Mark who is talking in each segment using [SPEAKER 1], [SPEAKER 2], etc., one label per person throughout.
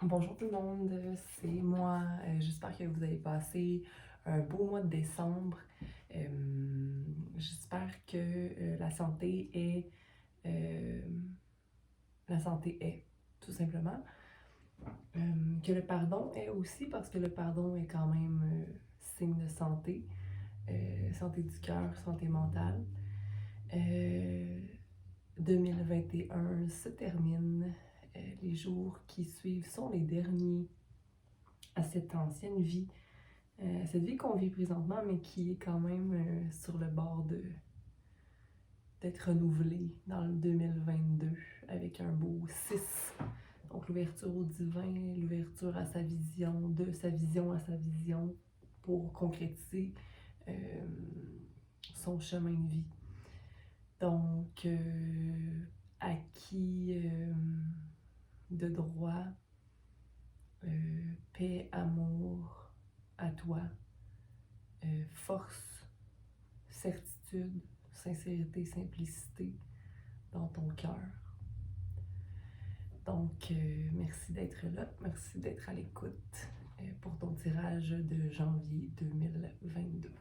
[SPEAKER 1] Bonjour tout le monde, c'est moi. J'espère que vous avez passé un beau mois de décembre. J'espère que euh, la santé est, tout simplement. Que le pardon est aussi, parce que le pardon est quand même signe de santé. Santé du cœur, santé mentale. Euh, 2021 se termine. Les jours qui suivent sont les derniers à cette ancienne vie, cette vie qu'on vit présentement, mais qui est quand même sur le bord d'être renouvelée dans le 2022 avec un beau 6. Donc l'ouverture au divin, l'ouverture à sa vision, de sa vision à sa vision pour concrétiser euh, son chemin de vie. Donc, acquis de droit, paix, amour à toi, force, certitude, sincérité, simplicité dans ton cœur. Donc, merci d'être là, merci d'être à l'écoute pour ton tirage de janvier 2022.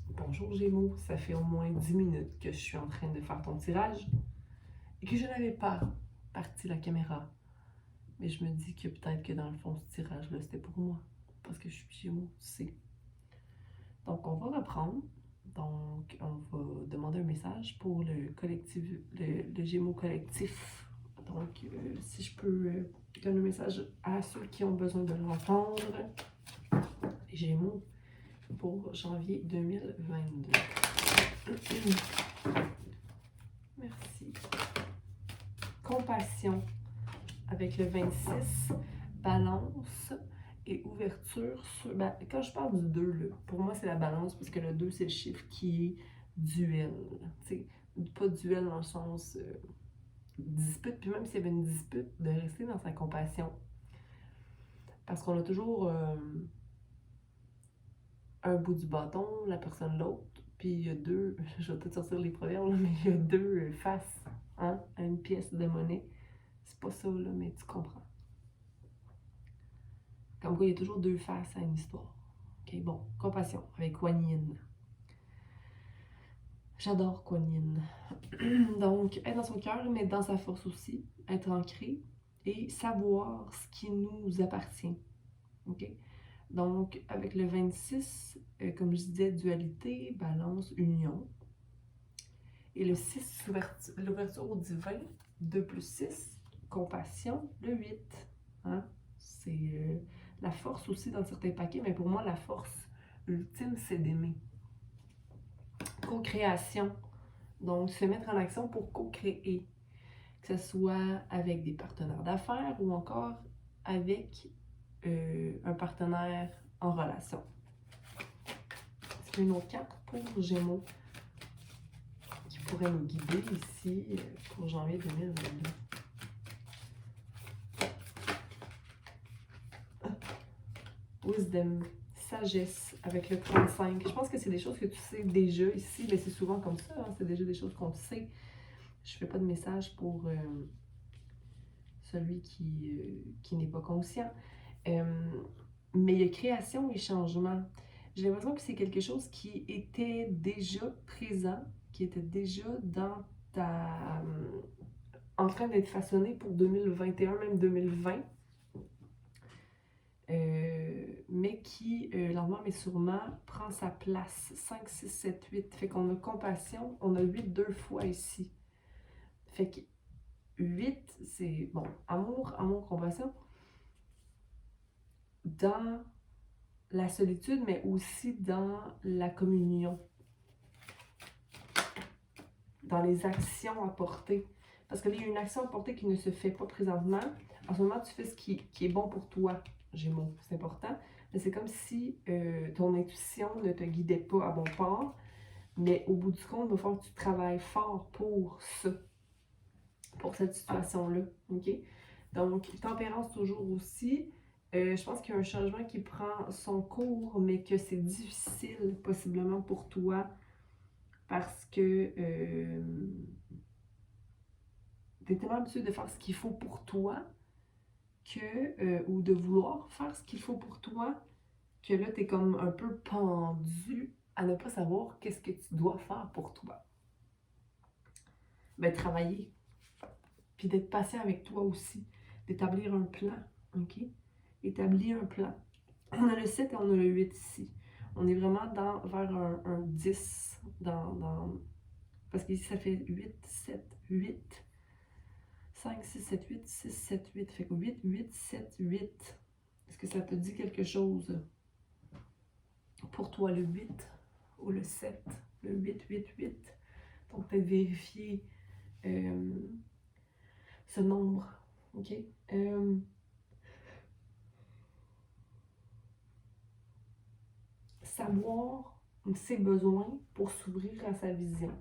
[SPEAKER 1] Bonjour Gémeaux, ça fait au moins 10 minutes que je suis en train de faire ton tirage et que je n'avais pas parti la caméra. Mais je me dis que peut-être que dans le fond, ce tirage-là, c'était pour moi. Parce que je suis Gémeaux, tu sais. Donc, on va reprendre. Donc, on va demander un message pour le collectif, le Gémeaux collectif. Donc, si je peux donner un message à ceux qui ont besoin de l'entendre. Les Gémeaux pour janvier 2022. Merci. Compassion avec le 26. Balance et ouverture sur... Ben, quand je parle du 2, là, pour moi, c'est la balance parce que le 2, c'est le chiffre qui est duel. T'sais, pas duel dans le sens dispute, puis même s'il y avait une dispute, de rester dans sa compassion. Parce qu'on a toujours un bout du bâton, la personne l'autre, puis il y a deux, je vais peut-être sortir les proverbes, mais il y a deux faces hein, à une pièce de monnaie. C'est pas ça, là, mais tu comprends. Comme quoi, il y a toujours deux faces à une histoire. Ok, bon, compassion avec Kuan Yin. J'adore Kuan Yin. Donc, être dans son cœur, mais dans sa force aussi, être ancré et savoir ce qui nous appartient. Ok? Donc, avec le 26, comme je disais, dualité, balance, union. Et le 6, l'ouverture au divin, 2 plus 6, compassion, le 8. Hein? C'est la force aussi dans certains paquets, mais pour moi, la force ultime, c'est d'aimer. Co-création, donc se mettre en action pour co-créer, que ce soit avec des partenaires d'affaires ou encore avec un partenaire en relation. Est-ce qu'il y a une autre carte pour Gémeaux qui pourrait nous guider ici pour janvier 2022? Wisdom, sagesse avec le 35. Je pense que c'est des choses que tu sais déjà ici, mais c'est souvent comme ça, hein? C'est déjà des choses qu'on sait. Je fais pas de message pour celui qui n'est pas conscient. Mais il y a création et changement. J'ai l'impression que c'est quelque chose qui était déjà présent, qui était déjà dans ta... en train d'être façonné pour 2021, même 2020. Mais qui, lentement mais sûrement, prend sa place. 5, 6, 7, 8. Fait qu'on a compassion, on a 8 deux fois ici. Fait que 8, c'est, bon, amour, amour, compassion. Dans la solitude, mais aussi dans la communion. Dans les actions à porter. Parce qu'il y a une action à porter qui ne se fait pas présentement. En ce moment, tu fais ce qui est bon pour toi, Gémeaux. C'est important. Mais c'est comme si ton intuition ne te guidait pas à bon port. Mais au bout du compte, il va falloir que tu travailles fort pour ça. Pour cette situation-là. OK? Donc, tempérance toujours aussi. Je pense qu'il y a un changement qui prend son cours, mais que c'est difficile possiblement pour toi parce que tu Tu es tellement habitué de faire ce qu'il faut pour toi ou de vouloir faire ce qu'il faut pour toi, que là, tu es comme un peu pendu à ne pas savoir qu'est-ce que tu dois faire pour toi. Ben, travailler, puis d'être patient avec toi aussi, d'établir un plan, OK? Établir un plan. On a le 7 et on a le 8 ici. On est vraiment vers un 10, parce qu'ici, ça fait 8, 7, 8, 5, 6, 7, 8, 6, 7, 8. Fait que 8, 8, 7, 8. Est-ce que ça te dit quelque chose pour toi, le 8 ou le 7? Le 8, 8, 8. Donc, peut-être vérifier ce nombre. OK? Savoir ses besoins pour s'ouvrir à sa vision.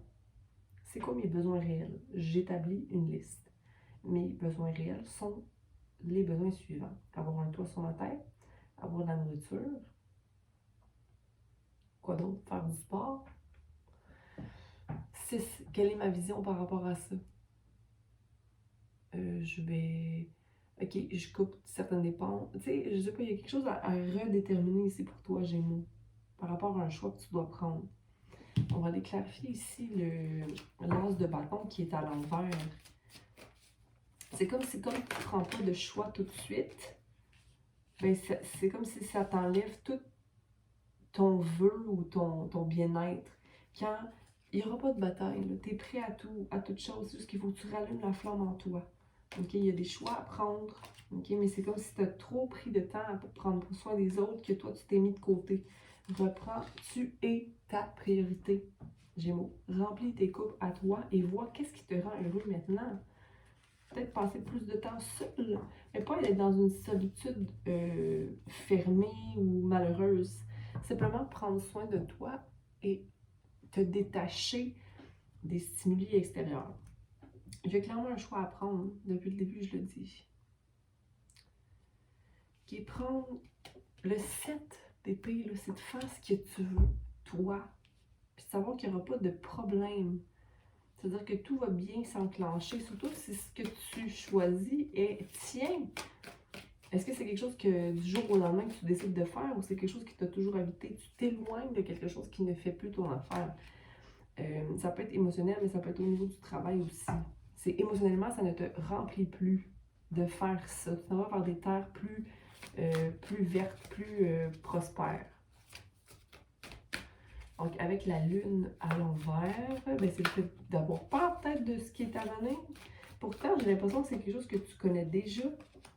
[SPEAKER 1] C'est quoi mes besoins réels? J'établis une liste. Mes besoins réels sont les besoins suivants. Avoir un toit sur ma tête, avoir de la nourriture, quoi d'autre? Faire du sport. 6. Quelle est ma vision par rapport à ça? Je vais... OK, je coupe certaines dépenses. Tu sais, je sais pas, il y a quelque chose à redéterminer ici pour toi, Gémeaux, par rapport à un choix que tu dois prendre. On va aller clarifier ici l'as de bâton qui est à l'envers. C'est comme si, comme tu ne prends pas de choix tout de suite, ben c'est comme si ça t'enlève tout ton vœu ou ton bien-être. Quand il n'y aura pas de bataille, tu es prêt à toute chose, c'est juste qu'il faut que tu rallumes la flamme en toi. OK, il y a des choix à prendre, OK, mais c'est comme si tu as trop pris de temps pour prendre soin des autres que toi, tu t'es mis de côté. Reprends, tu es ta priorité, Gémeaux. Remplis tes coupes à toi et vois qu'est-ce qui te rend heureux maintenant. Peut-être passer plus de temps seul, mais pas être dans une solitude fermée ou malheureuse. Simplement prendre soin de toi et te détacher des stimuli extérieurs. J'ai clairement un choix à prendre. Depuis le début, je le dis. Qui est prendre le 7 d'épée, c'est de faire ce que tu veux, toi. Puis de savoir qu'il n'y aura pas de problème. C'est-à-dire que tout va bien s'enclencher, surtout si ce que tu choisis est tien. Est-ce que c'est quelque chose que du jour au lendemain que tu décides de faire ou c'est quelque chose qui t'a toujours habité? Tu t'éloignes de quelque chose qui ne fait plus ton affaire. Ça peut être émotionnel, mais ça peut être au niveau du travail aussi. C'est émotionnellement, ça ne te remplit plus de faire ça. Tu vas vers des terres plus vertes, plus prospères. Donc, avec la lune à l'envers, ben, c'est le fait d'avoir peur peut-être de ce qui est à venir. Pourtant, j'ai l'impression que c'est quelque chose que tu connais déjà.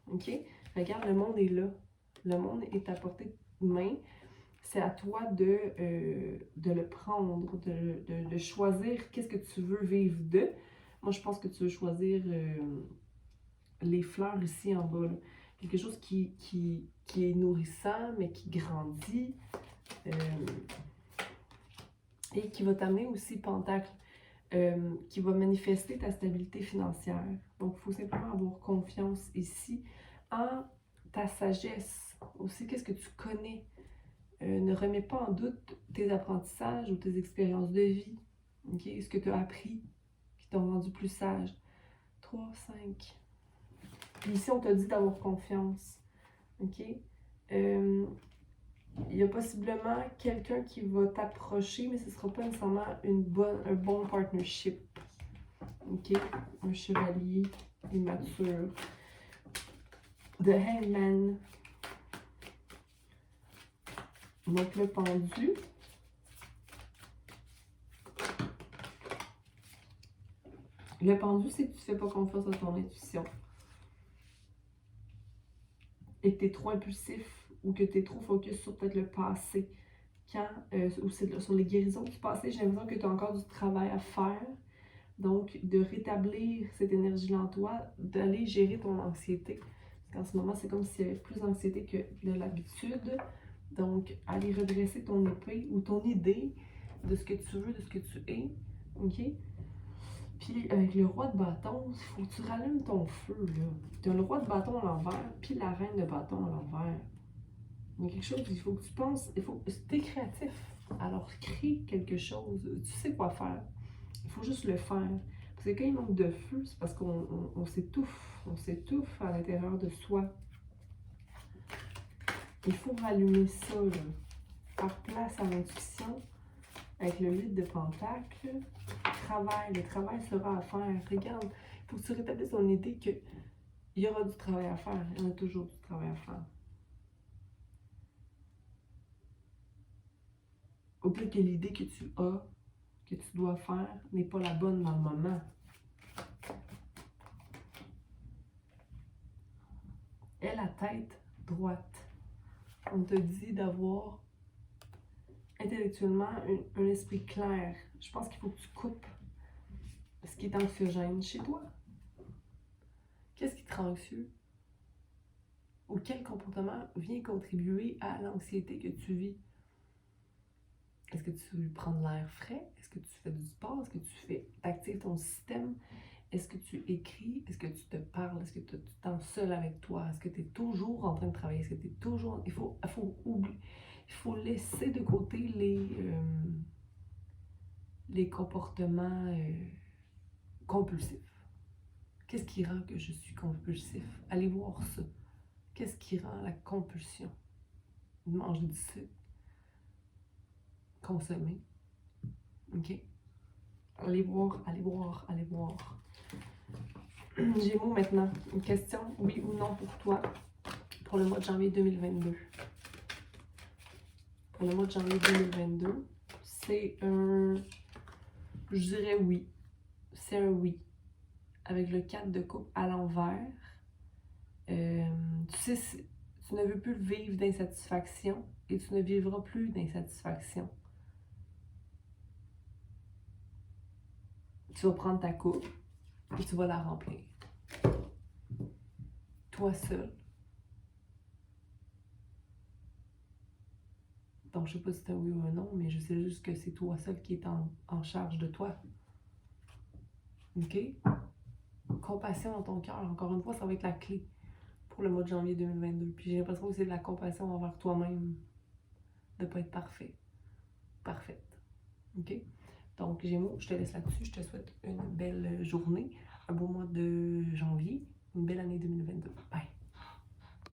[SPEAKER 1] OK? Regarde, le monde est là. Le monde est à portée de main. C'est à toi de le prendre, de choisir qu'est-ce que tu veux vivre de. Moi, je pense que tu veux choisir les fleurs ici en bas. Là. Quelque chose qui est nourrissant, mais qui grandit. Et qui va t'amener aussi Pentacle, qui va manifester ta stabilité financière. Donc, il faut simplement avoir confiance ici en ta sagesse. Aussi, qu'est-ce que tu connais. Ne remets pas en doute tes apprentissages ou tes expériences de vie. Okay? Ce que tu as appris qui t'ont rendu plus sage. 3, 5. Puis ici, on t'a dit d'avoir confiance. OK? Il y a possiblement quelqu'un qui va t'approcher, mais ce ne sera pas nécessairement un bon partnership. OK? Un chevalier immature. The Hangman. Donc, le pendu. Le pendu, c'est que tu ne fais pas confiance à ton intuition. Et que tu es trop impulsif ou que tu es trop focus sur peut-être le passé. Ou sur les guérisons du passé, j'ai l'impression que tu as encore du travail à faire. Donc, de rétablir cette énergie-là en toi, d'aller gérer ton anxiété. Parce qu'en ce moment, c'est comme s'il y avait plus d'anxiété que de l'habitude. Donc, aller redresser ton épée ou ton idée de ce que tu veux, de ce que tu es. OK? Puis, avec le roi de bâton, il faut que tu rallumes ton feu, là. Tu as le roi de bâton à l'envers, puis la reine de bâton à l'envers. Il y a quelque chose, il faut que tu penses, tu es créatif. Alors, crée quelque chose. Tu sais quoi faire. Il faut juste le faire. C'est quand il manque de feu, c'est parce qu'on s'étouffe à l'intérieur de soi. Il faut rallumer ça, là. Faire place à l'intuition avec le 8 de Pentacle. Le travail sera à faire. Regarde, il faut que tu rétablisses ton idée qu'il y aura du travail à faire. Il y en a toujours du travail à faire. Oublie que l'idée que tu as, que tu dois faire, n'est pas la bonne dans le moment. Aie la tête droite. On te dit d'avoir intellectuellement un esprit clair. Je pense qu'il faut que tu coupes ce qui est anxiogène chez toi. Qu'est-ce qui te rend anxieux? Ou quel comportement vient contribuer à l'anxiété que tu vis? Est-ce que tu prends de l'air frais? Est-ce que tu fais du sport? Est-ce que tu actives ton système? Est-ce que tu écris? Est-ce que tu te parles? Est-ce que tu te sens seul avec toi? Est-ce que tu es toujours en train de travailler? Est-ce que tu es toujours... Il faut oublier. Il faut laisser de côté les comportements compulsifs. Qu'est-ce qui rend que je suis compulsif? Allez voir ça. Qu'est-ce qui rend la compulsion? Manger du sucre. Consommer. OK? Allez voir. Gémeaux maintenant. Une question, oui ou non pour toi, pour le mois de janvier 2022. Pour le mois de janvier 2022, c'est un... Je dirais oui. C'est un oui. Avec le 4 de coupe à l'envers. Tu sais, tu ne veux plus vivre d'insatisfaction et tu ne vivras plus d'insatisfaction. Tu vas prendre ta coupe et tu vas la remplir. Toi seul. Donc, je ne sais pas si c'est un oui ou un non, mais je sais juste que c'est toi seul qui est en charge de toi. OK? Compassion dans ton cœur, encore une fois, ça va être la clé pour le mois de janvier 2022. Puis j'ai l'impression que c'est de la compassion envers toi-même, de ne pas être parfait. Parfaite. OK? Donc, Gémeaux, je te laisse là-dessus. Je te souhaite une belle journée, un beau mois de janvier, une belle année 2022. Bye!